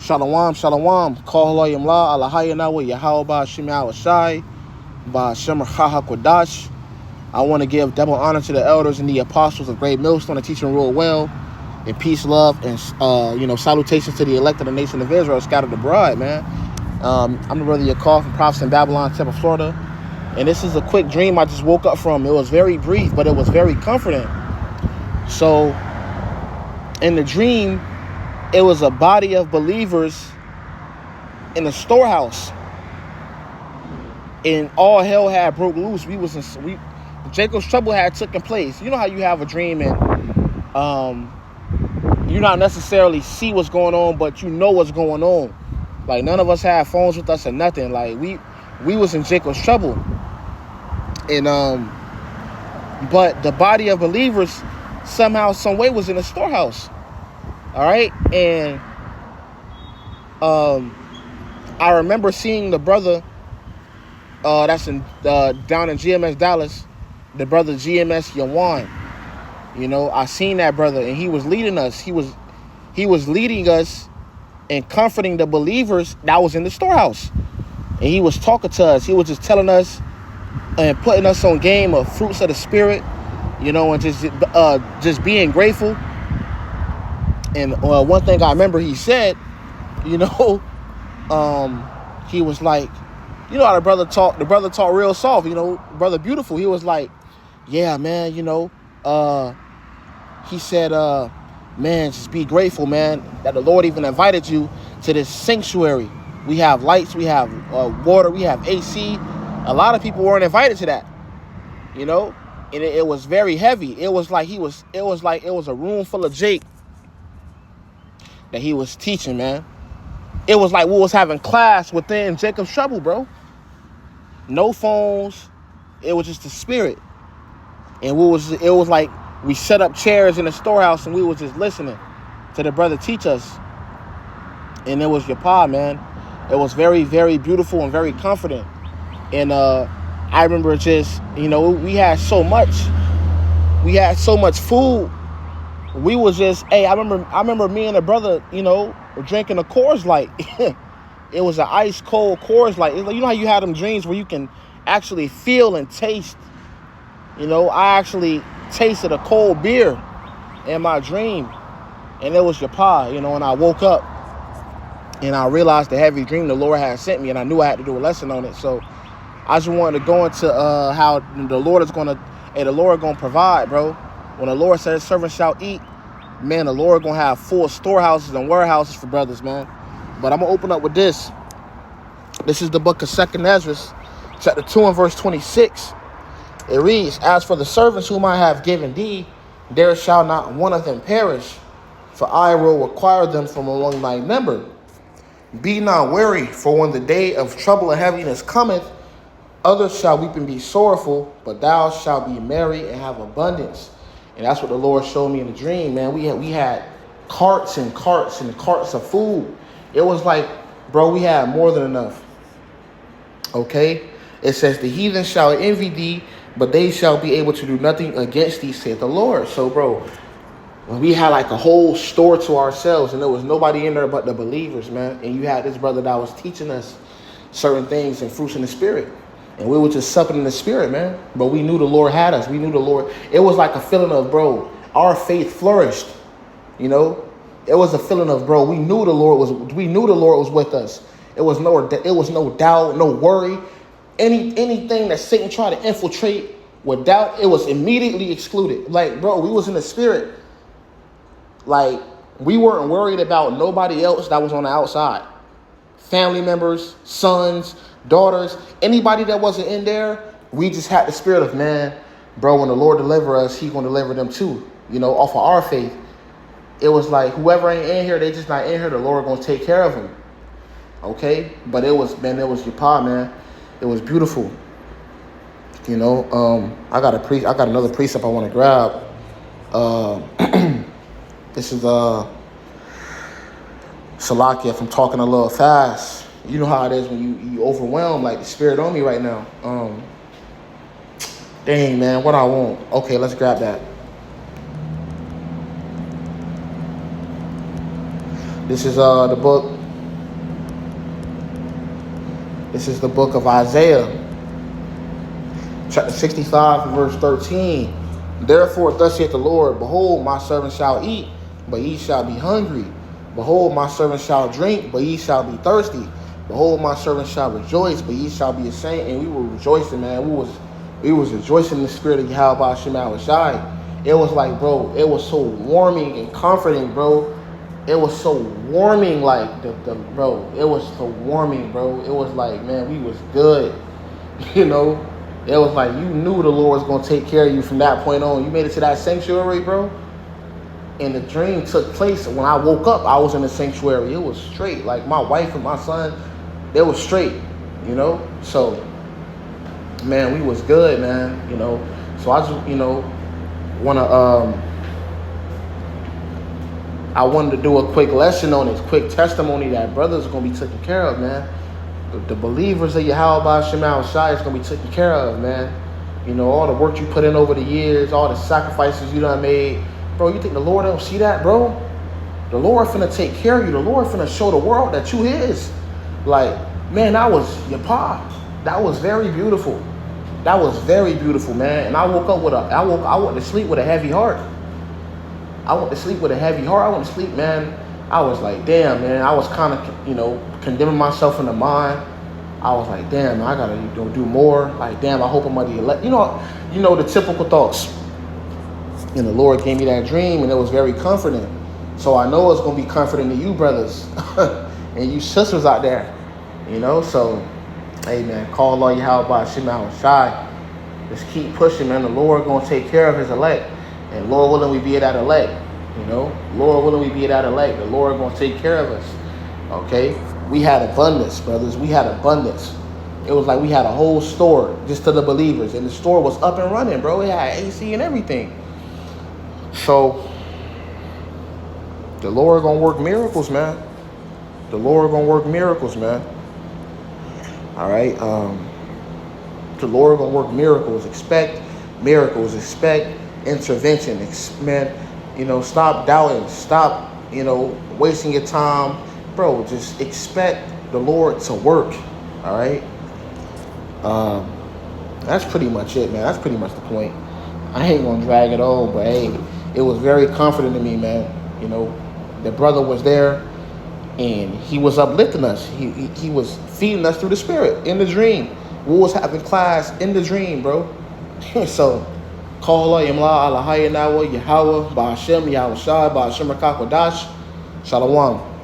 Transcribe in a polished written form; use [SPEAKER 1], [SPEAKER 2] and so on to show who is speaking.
[SPEAKER 1] Shalom, shalom. Call Loyam La, Allahayana with YAHAWAH, SHAMAIWAN, BAHASHAM, HaHaKodash. I want to give double honor to the elders and the apostles of Great Millstone, and teaching real well. And peace, love, and salutations to the elect of the nation of Israel scattered abroad, man. I'm the brother Yakov from Prophets in Babylon, Tampa, Florida. And this is a quick dream I just woke up from. It was very brief, but it was very comforting. So, in the dream, it was a body of believers in a storehouse, and all hell had broke loose. Jacob's trouble had taken place. You know how you have a dream and you not necessarily see what's going on, but you know what's going on. Like, none of us had phones with us or nothing. Like, we was in Jacob's trouble, and but the body of believers somehow, some way was in a storehouse. All right, and I remember seeing the brother that's in down in GMS Dallas, the brother GMS Yawan. You know, I seen that brother, and he was leading us. He was leading us and comforting the believers that was in the storehouse, and he was talking to us. He was just telling us and putting us on game of fruits of the spirit, you know, and just being grateful. And one thing I remember he said, you know, he was like, you know how the brother talk real soft, you know, brother beautiful. He was like, yeah, man, you know, he said, man, just be grateful, man, that the Lord even invited you to this sanctuary. We have lights, we have water, we have AC. A lot of people weren't invited to that, you know, and it was very heavy. It was like it was a room full of Jake that he was teaching, man. It was like we was having class within Jacob's trouble, bro. No phones. It was just the spirit. And it was like we set up chairs in the storehouse and we was just listening to the brother teach us. And it was your pa, man. It was very, very beautiful and very comforting. And I remember just, you know, we had so much food. We was just, I remember me and the brother, you know, were drinking a Coors Light. It was an ice cold Coors Light. You know how you had them dreams where you can actually feel and taste. You know, I actually tasted a cold beer in my dream, and it was your pa, you know. And I woke up and I realized the heavy dream the Lord had sent me, and I knew I had to do a lesson on it. So I just wanted to go into how the Lord is gonna provide, bro. When the Lord says servants shall eat, man, the Lord gonna have full storehouses and warehouses for brothers, man. But I'm gonna open up with this. This is the book of 2nd Ezra, chapter 2 and verse 26. It reads, as for the servants whom I have given thee, there shall not one of them perish, for I will require them from among thy number. Be not weary, for when the day of trouble and heaviness cometh, others shall weep and be sorrowful, but thou shalt be merry and have abundance. And that's what the Lord showed me in the dream, man. We had carts and carts and carts of food. It was like, bro, we had more than enough. Okay? It says, the heathen shall envy thee, but they shall be able to do nothing against thee, saith the Lord. So, bro, we had like a whole store to ourselves, and there was nobody in there but the believers, man. And you had this brother that was teaching us certain things and fruits in the spirit. And we were just supping in the spirit, man. But we knew the Lord had us. We knew the Lord. It was like a feeling of, bro, our faith flourished. You know, it was a feeling of, bro, we knew the Lord was with us. It was no doubt, no worry. Anything that Satan tried to infiltrate with doubt, it was immediately excluded. Like, bro, we was in the spirit. Like, we weren't worried about nobody else that was on the outside. Family members, sons, daughters, anybody that wasn't in there, we just had the spirit of, man, bro, when the Lord deliver us, he's going to deliver them too, you know, off of our faith. It was like, whoever ain't in here, they just not in here, the Lord going to take care of them. Okay? But it was your pa, man. It was beautiful. You know, I got another precept I want to grab. This is Salakia, if I'm talking a little fast. You know how it is when you overwhelmed, like the spirit on me right now. Dang, man, what I want. Okay, let's grab that. This is the book This is the book of Isaiah, chapter 65, verse 13. Therefore, thus saith the Lord, behold, my servant shall eat, but ye shall be hungry. Behold, my servant shall drink, but ye shall be thirsty. Behold, my servant shall rejoice, but ye shall be ashamed. And we were rejoicing, man. We was rejoicing in the spirit of YAHAWASHI. It was like, bro, it was so warming and comforting, bro. It was so warming, like, bro, it was so warming, bro. It was like, man, we was good, you know. It was like you knew the Lord was going to take care of you from that point on. You made it to that sanctuary, bro. And the dream took place. When I woke up, I was in the sanctuary. It was straight. Like, my wife and my son, they was straight, you know. So, man, we was good, man, you know. So I just, you know, I wanted to do a quick lesson on this, quick testimony that brothers are going to be taken care of, man. The believers of YAHAWASHI is going to be taken care of, man. You know, all the work you put in over the years, all the sacrifices you done made. Bro, you think the Lord don't see that, bro? The Lord finna take care of you. The Lord finna show the world that you his. Like, man, that was your pa. That was very beautiful. That was very beautiful, man. And I woke up with I went to sleep with a heavy heart. I went to sleep with a heavy heart. I went to sleep, man. I was like, damn, man. I was kind of, you know, condemning myself in the mind. I was like, damn, I gotta do more. Like, damn, I hope I'm gonna elect. You know the typical thoughts. And the Lord gave me that dream, and it was very comforting. So I know it's gonna be comforting to you, brothers, and you sisters out there. You know, so, hey, man, call all YAHAWASHI. Just keep pushing, man. The Lord gonna take care of his elect. And Lord willing, we be that elect. You know, Lord willing, we be that elect. The Lord gonna take care of us. Okay? We had abundance, brothers. We had abundance. It was like we had a whole store just to the believers. And the store was up and running, bro. It had AC and everything. So, the Lord gonna work miracles, man. The Lord gonna work miracles, man. All right? The Lord gonna work miracles. Expect miracles. Expect intervention. Man, you know, stop doubting. Stop, you know, wasting your time. Bro, just expect the Lord to work. All right? That's pretty much it, man. That's pretty much the point. I ain't gonna drag it on, but hey, it was very comforting to me, man. You know, the brother was there, and he was uplifting us. He was feeding us through the spirit in the dream. We was having class in the dream, bro. So, call Allah, Yamla, Allah, Hayanawa, Yahawah, BAHASHAM, Yahawashi, BAHASHAM, Shalom.